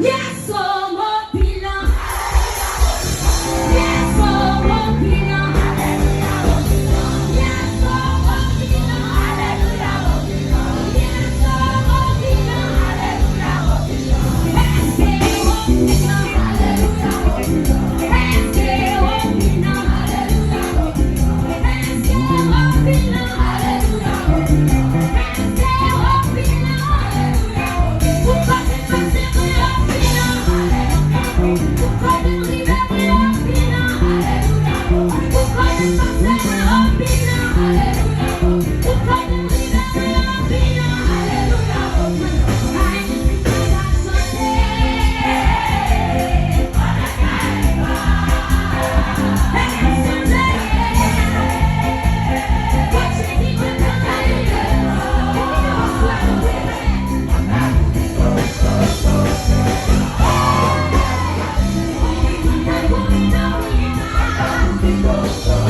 Yes, oh, mon bilan. Yes, oh, mon bilan. Yes, oh, mon bilan. Alléluia, mon bilan. Yes, oh, mon bilan. Alléluia, mon bilan. Eske, mon bilan. Alléluia, mon bilan. Eske, mon bilan. Alléluia, mon bilan. Eske, mon bilan. Alléluia, mon bilan. Eske, mon bilan. Alléluia, mon bilan. Pourquoi tu passes pour le bilan? Alléluia. Pourquoi tu arrives pour le bilan? Alléluia. Pourquoi tu passes pour le bilan? Alléluia. Pourquoi tu arrives pour le bilan? Alléluia. Go, go.